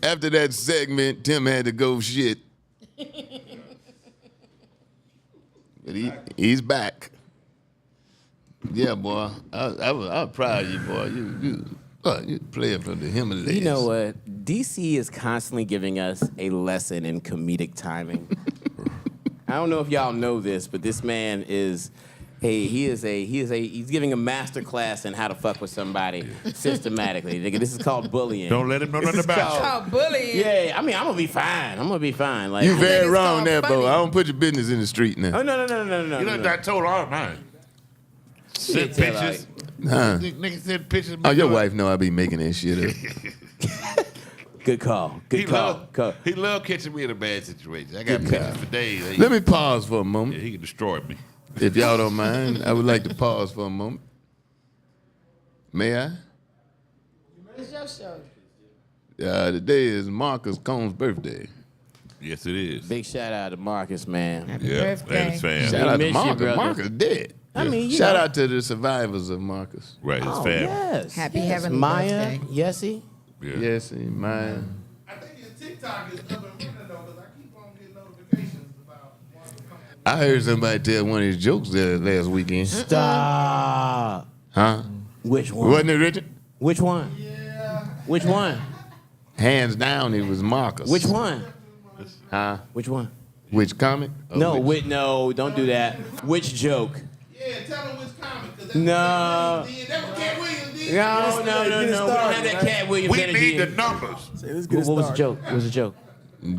after that segment, Tim had to go shit. But he's back. Yeah, boy. I was proud of you, boy. You playing from the Himalayas. You know what? DC is constantly giving us a lesson in comedic timing. I don't know if y'all know this, but this man is he's giving a master class in how to fuck with somebody systematically. Nigga, this is called bullying. Don't let him know nothing about you. Oh, bullying. Yeah, I mean, I'm gonna be fine. Like, You very wrong called there, funny. bro. I don't put your business in the street now. Oh no. You know, I told all mine. Send tell pictures. Huh. Niggas send pictures. Oh, your wife know I be making that shit up. Good call. Good call. He love catching me in a bad situation. I got Good pictures call. for days. Let me pause for a Yeah, moment. he can destroy me. If y'all don't mind, I would like to pause for a moment. May I? It's your show. Today is Marcus Combs' birthday. Yes, it is. Big shout out to Marcus, man. Happy Yeah, birthday. that is fan. Shout out to miss you, Marcus. brother. Marcus dead. I mean, you Shout know. out to the survivors of Marcus. Right, his Oh, family. yes. Happy yes. heavenly Maya, birthday. Yessie. Yeah. Yes, mine. I think his TikTok is up and running though, because I keep on getting notifications about Marcus coming. I heard somebody tell one of his jokes there last weekend. Stop. Huh? Which one? Wasn't it Richard? Which one? Which one? Hands down, it was Marcus. Which one? Huh? Which one? Which comic? Or No, which- no, don't do that. Which joke? Yeah, tell him which comic, because No. That was Cat Williams did. No. We don't have that Cat Williams We energy. need the numbers. What was the joke? What was the joke?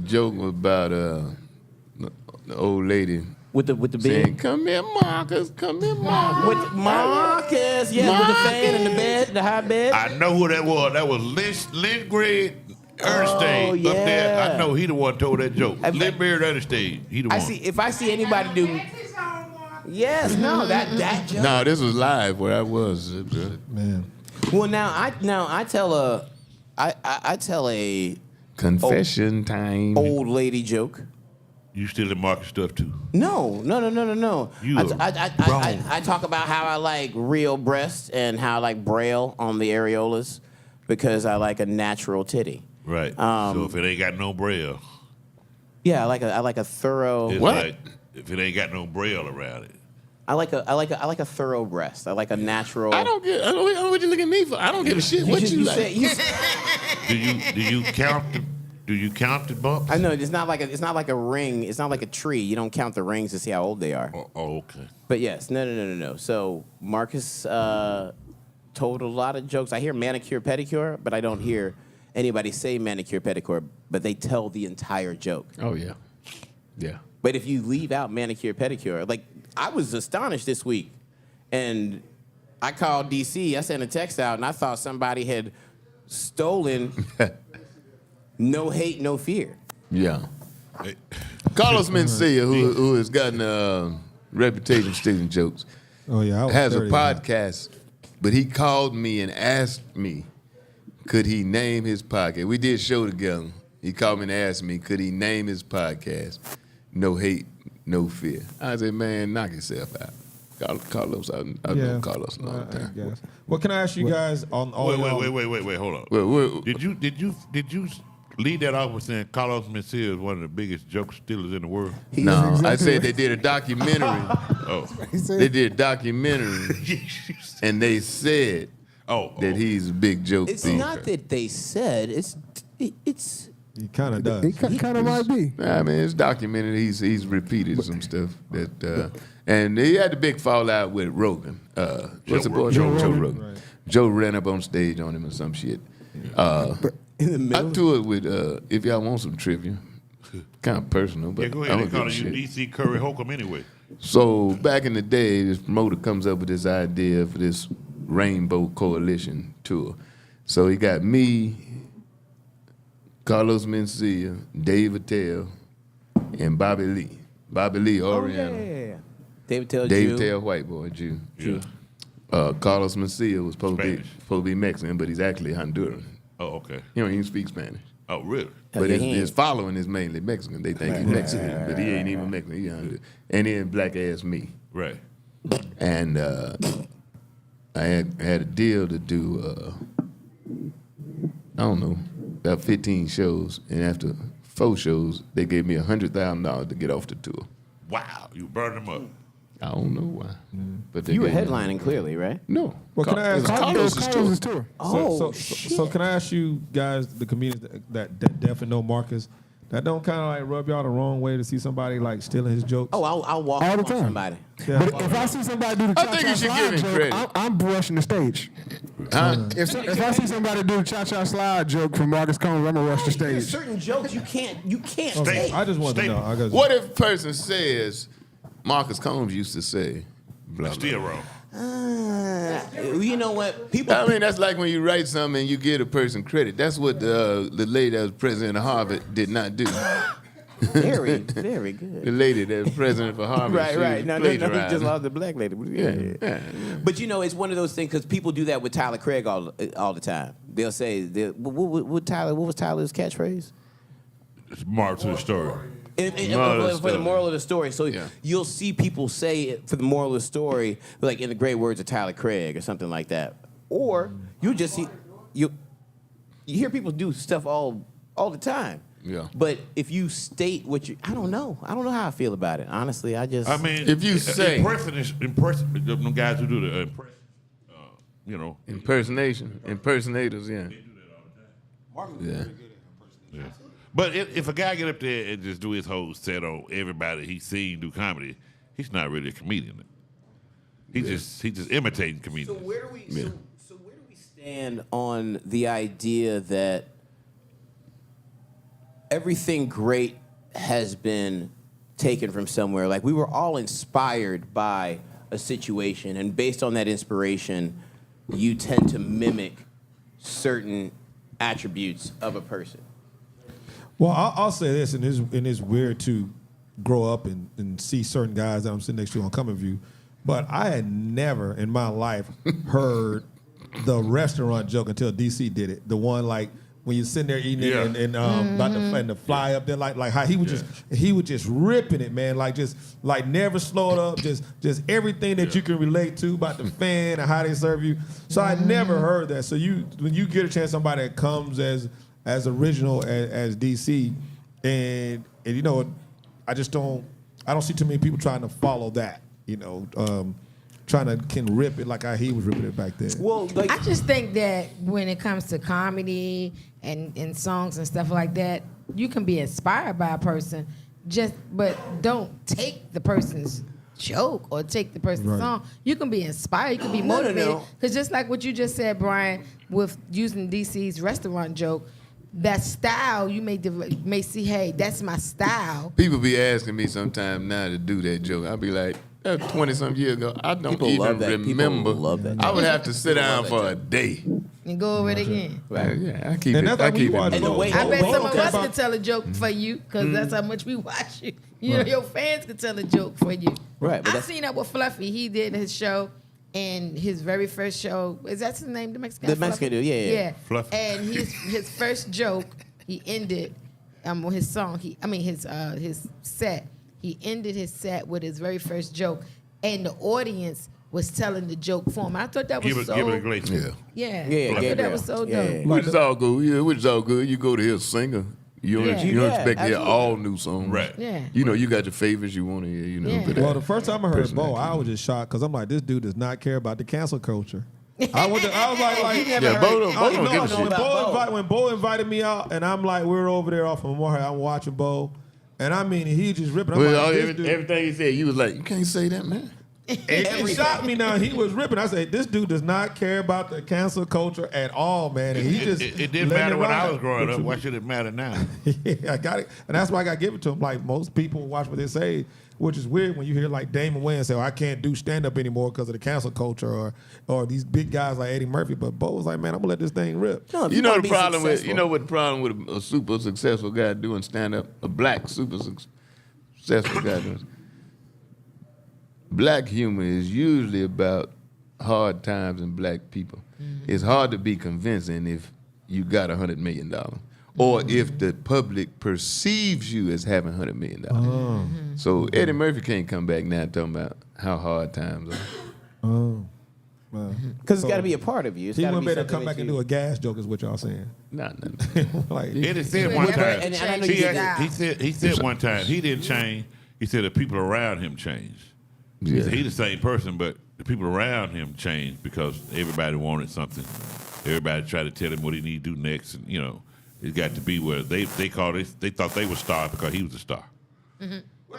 Joke about the old lady With the saying, bed? "Come here, Marcus. Come here, Marcus." With Marcus, yeah, with the fan and the bed, the high bed. I know who that was. That was Lindgren Ernestine up there. yeah. I know he the one told that joke. Lindgren Ernestine. He the one. If I see anybody do, yes, no, that joke. No, this was live where I was. Man. Well, now I tell a Confession time. old lady joke. You stealing Marcus stuff too. No. You I talk about how I like real breasts and how I like braille on the areolas because I like a natural titty. Right. So if it ain't got no braille, Yeah, I like a thorough. it's What? like if it ain't got no braille around it. I like a thorough breast. I like a natural. I don't know what you look at me for. I don't give a shit what you like. Do you count the bumps? I know it's not like a ring. It's not like a tree. You don't count the rings to see how old they are. Oh, okay. But yes, no. So Marcus told a lot of jokes. I hear manicure pedicure, but I don't hear anybody say manicure pedicure. But they tell the entire joke. Oh yeah, yeah. But if you leave out manicure pedicure, like I was astonished this week, and I called DC. I sent a text out, and I thought somebody had stolen No Hate, No Fear. Yeah. Hey, Carlos Mencia, who has gotten a reputation for stealing jokes, Oh yeah. I was has a dirty about it. podcast, but he called me and asked me, could he name his podcast? We did a show together. He called me and asked me, could he name his podcast? No Hate, No Fear. I said, man, knock yourself out. Carlos, I've known Carlos a long I time. guess. What can I ask you guys on all wait, y'all- wait, hold on. Well, Did you lead that off with saying Carlos Mencia is one of the biggest joke stealers in the world? no, I said they did a documentary. Oh. They did a documentary, and they said that he's a big joke It's thief. not that they said. It's He kind of does. He kind of might be. I mean, it's documented. He's repeated some stuff that, and he had a big fallout with Rogan. What's the boy? Joe Rogan. Right. Joe ran up on stage on him or some shit. in the I middle. toured with. If y'all want some trivia, kind of personal, but Yeah, go I ahead. don't They call give a you shit. DC Curry Holcomb anyway. So back in the day, this promoter comes up with this idea for this Rainbow Coalition tour. So he got me, Carlos Mencia, Dave Attell, and Bobby Lee. Bobby Lee, Oriental. Yeah. David Tell Dave Jew. Attell, white boy, Jew. Yeah. Carlos Mencia was supposed Spanish. to be Mexican, but he's actually Honduran. Oh, okay. He don't even speak Spanish. Oh, really? Oh, But yeah, his, he his ain't. following is mainly Mexican. They think he's Mexican, but he ain't even Mexican. He Honduran. And then black ass me. Right. And I had a deal to do, I don't know, about 15 shows, and after 4 shows, they gave me $100,000 to get off the tour. Wow, you burned them up. I don't know why, but they You were gave me- headlining clearly, right? No. Well, can I ask? Carlos's tour. So can I ask you guys, the comedians that definitely know Marcus, that don't kind of like rub y'all the wrong way to see somebody like stealing his jokes? Oh, I'll walk All the on time. somebody. Yeah. But if I see somebody do the I cha think cha you should slide give him joke, credit. I'm brushing the stage. Huh? If I see somebody do the cha cha slide joke from Marcus Combs, I'm gonna rush the There's stage. certain jokes you can't Okay, take. I just want to know. I guess, What if a person says, Marcus Combs used to say, blah, blah, Still blah. wrong. You know what? People. I mean, that's like when you write something and you give a person credit. That's what the lady that was president of Harvard did not do. very, very The good. lady that was president for Harvard. Right, she right. No, you plagiarized. just lost the black lady. Yeah. But you know, it's one of those things because people do that with Tyler Craig all the time. They'll say, what was Tyler's catchphrase? It's more to the story. For the moral of the story. So Yeah. you'll see people say it for the moral of the story, like in the great words of Tyler Craig or something like that. Or you just see you hear people do stuff all the time. Yeah. But if you state what you, I don't know how I feel about it. Honestly, I just. I mean, If you say- impressing, them guys who do the impress, you know, Impersonators, yeah. Yeah. yeah. But if a guy get up there and just do his whole set on everybody he's seen do comedy, he's not really a comedian. He's just imitating So comedians. where do we? Yeah. So where do we stand on the idea that everything great has been taken from somewhere? Like we were all inspired by a situation, and based on that inspiration, you tend to mimic certain attributes of a person. well, I'll say this, and it's weird to grow up and see certain guys that I'm sitting next to on Common View, but I had never in my life heard the restaurant joke until DC did it. The one like when you're sitting there eating Yeah. it and about to fly up there, like how he was just ripping it, man, like just like never slowed up, just everything that you can relate to about the fan and how they serve you. So I never heard that. So when you get a chance, somebody that comes as original as DC, and you know, I don't see too many people trying to follow that, you know, trying to can rip it like how he was ripping it back then. Well, like I just think that when it comes to comedy and songs and stuff like that, you can be inspired by a person, but don't take the person's joke or take the person's Right. song. You can be inspired, you can be No, no, motivated. no. Because just like what you just said, Brian, with using DC's restaurant joke, that style you may see, hey, that's my style. People be asking me sometimes now to do that joke. I'll be like, that 20-some years ago, I don't People even love that. People remember. love that I would joke. have to sit down for a day. And go over it again. Yeah, I keep And it. that's I like when keep you watch it. And the Bo. way- I bet Bo some of care us about- can tell a joke for you because that's how much we watch you. You know, your fans can tell a joke for you. Right, but I that's- seen that with Fluffy. He did his show, and his very first show, is that his name, the Mexican? The Mexican Fluffy? dude, yeah. Fluffy. And his first joke, he ended his song. His set. He ended his set with his very first joke, and the audience was telling the joke for him. I thought that was Give it a glaze. Yeah. yeah. Yeah, I thought Gabriel. that was so dope. Yeah. Which is all good. Yeah, which is all good. You go to hear a singer. You don't, Yeah. you don't Yeah, expect to hear absolutely. all new songs. Right. Yeah. You know, you got your favorites you want to hear, you know. Yeah. But Well, the first time I heard Bo, Personality. I was just shocked because I'm like, this dude does not care about the cancel culture. I was like, yeah, Bo don't Oh, give a no, shit. when about when Bo invited me out, and I'm like, we're over there off of Memorial, I'm watching Bo, and I mean, he just ripping. I'm Well, like, this dude, everything he said, you was like, you can't say that, man. it shocked me. Now he was ripping. I said, this dude does not care about the cancel culture at all, man. And he just It didn't letting matter it when I ride. was growing up. Why should it matter now? Yeah, I got it, and that's why I got to give it to him. Like most people watch what they say, which is weird when you hear like Damon Wayans say, "Oh, I can't do stand up anymore because of the cancel culture," or these big guys like Eddie Murphy. But Bo was like, "Man, I'm gonna let this thing rip." No, if You know wanna the be problem with successful- you know what the problem with a super successful guy doing stand up, a black super successful guy doing. Black humor is usually about hard times and black people. It's hard to be convincing if you got $100 million, or if the public perceives you as having $100 million. So Eddie Murphy can't come back now talking about how hard times are. Because it's got to be a part of you. It's He gotta wouldn't be better come something back that and you- do a gas joke, is what y'all saying. Nah. Like, Eddie said You one ain't time. never And I know changed you his did- He style. said one time he didn't change. He said the people around him changed. He Yeah. said he's the same person, but the people around him changed because everybody wanted something. Everybody tried to tell him what he need to do next, and it got to be where they thought they were stars because he was a star. Well,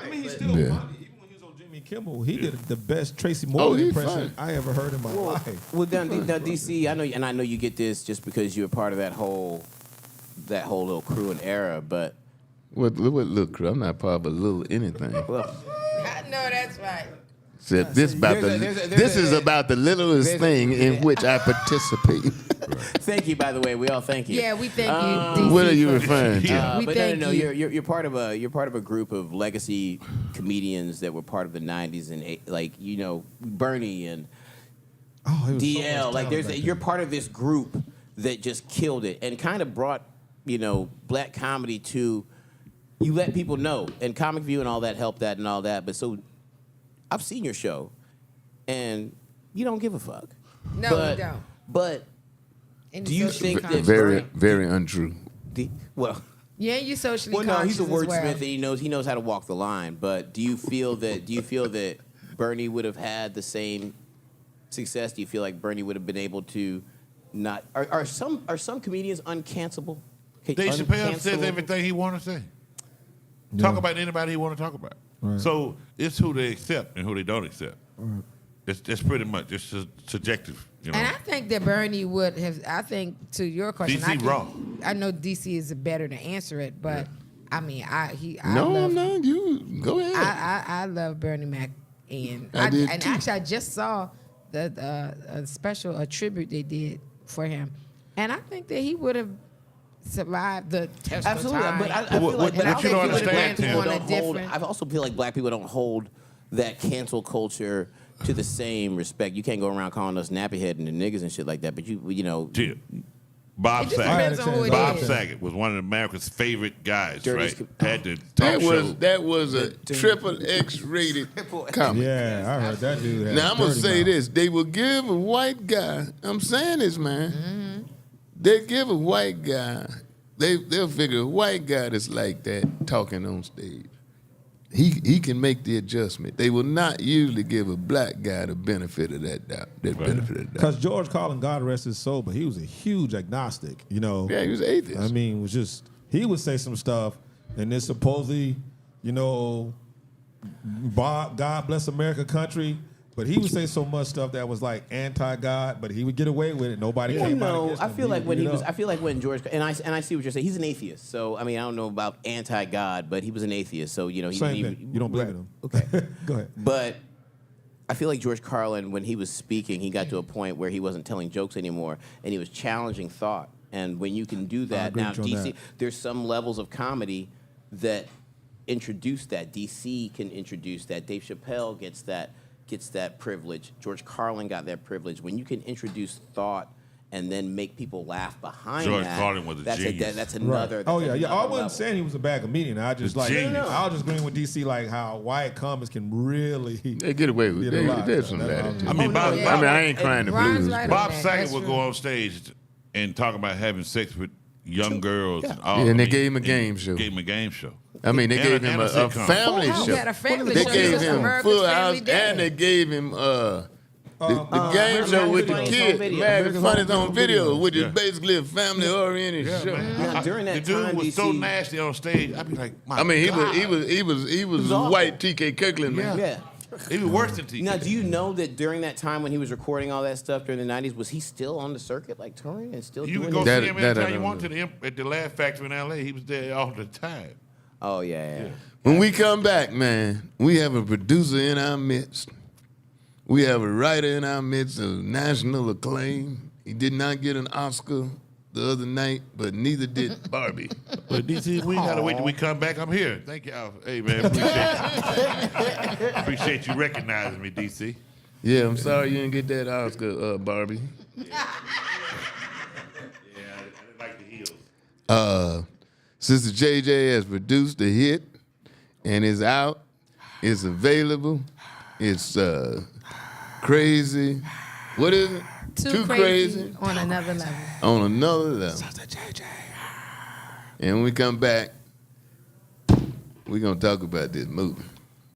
I mean, he's still Yeah. funny. Even when he was on Jimmy Kimmel, he did the best Tracy Oh, Morgan he's impression funny. I ever heard in my life. Well, now, DC, I know you get this just because you're a part of that whole little crew and era, but What little crew? I'm not part of a little anything. well, I know that's right. Said this is about the littlest thing in which I participate. thank you, by the way. We all thank you. Yeah, we thank you, DC. What are you for- referring to? We but thank no, you. you're part of a group of legacy comedians that were part of the '90s and Bernie and Oh, it was so DL. much talent back You're then. part of this group that just killed it and kind of brought black comedy to. You let people know, and Comic View and all that helped that and all that. But so, I've seen your show, and you don't give a fuck. No, but, we don't. But And do you socially think conscious. that Very, very untrue. well? Yeah, you socially Well, no, conscious he's a as wordsmith well. and he knows how to walk the line. But do you feel that Bernie would have had the same success? Do you feel like Bernie would have been able to not? Are some comedians uncancelable? Dave Chappelle says Uncancelable? everything he want to say. Talk about anybody he want to talk about. Right. So it's who they accept and who they don't accept. That's pretty much it's subjective. And I think that Bernie would have. I think to your question, DC raw. I know DC is better to answer it, but I mean, I No, love, you go ahead. I love Bernie Mac, and I did and too. actually I just saw the a tribute they did for him, and I think that he would have survived the test Absolutely, of time. but I feel like what I you feel don't like black understand, Tim. people On a don't hold. different- I also feel like black people don't hold that cancel culture to the same respect. You can't go around calling us nappyhead and the niggas and shit like that. But Yeah. Bob It just Saget. depends on who it Bob is. Saget was one of America's favorite guys, Dirtiest right? co- Had the that talk show. was a triple X rated comedy. Yeah, I heard that dude. had Now I'm gonna dirty say mouth. this: they will give a white guy. I'm saying this, man. Mm-hmm. They give a white guy. They'll figure a white guy that's like that talking on stage. He can make the adjustment. They will not usually give a black guy the benefit of that doubt. Benefit of that. Because George Carlin, God rest his soul, but he was a huge agnostic, Yeah, he was atheist. I mean, it was just, he would say some stuff, and then supposedly, God bless America country, but he would say so much stuff that was like anti-God, but he would get away with it. Nobody came out against him. I feel like would beat it up. I feel like when George and I see what you're saying. He's an atheist, so I mean I don't know about anti-God, but he was an atheist, so he Same thing. You don't believe in him. Okay. Go ahead. But I feel like George Carlin, when he was speaking, he got to a point where he wasn't telling jokes anymore, and he was challenging thought. And when you can do that, agree now with you on DC, that. there's some levels of comedy that introduce that. DC can introduce that. Dave Chappelle gets that privilege. George Carlin got that privilege. When you can introduce thought and then make people laugh behind George that, Carlin was a genius. that's Right. another. Oh that's yeah. I another wasn't level. saying he was a bad comedian. I just The genius. I was just agreeing with DC like how white comics can really They get away with get a lot it. There's of some stuff. That's all latitude. I'm I mean, Bob, yeah. I mean, I ain't crying the Ron's blues. right but- on Bob that. Saget That's would true. go on stage and talk about having sex with young girls. Yeah. And all. Yeah, and they I mean, gave him a game show. Gave him a game show. I mean, they And gave a- him and a a sitcom. family Full House. show. He had a family They show. gave Just him America's Full Family House, Day. and they gave him the game American show with the Funniest kids, Home Video. American Funniest Home Video, which is Yeah. basically a family-oriented Yeah, show. man. Now, during that the dude time, was so DC nasty on stage. I'd be like, my I mean, God. he was awful. white T.K. Kirkland, man. Yeah. He was worse than TK. Now, do you know that during that time when he was recording all that stuff during the '90s, was he still on the circuit, like touring and still You doing could go his- That- see him that I anytime you don't want know. to at the Laugh Factory in L.A. He was there all the time. Oh yeah. When we come back, man, we have a producer in our midst. We have a writer in our midst of national acclaim. He did not get an Oscar the other night, but neither did Barbie. But DC, we ain't gotta wait till we come back. I'm here. Thank y'all. Hey man, appreciate you recognizing me, DC. Yeah, I'm sorry you didn't get that Oscar, Barbie. Yeah, I didn't like the heels. Sister JJ has produced the hit and it's out. It's available. It's crazy. What is it? Too crazy on another level. On another level. And when we come back, we're going to talk about this movie.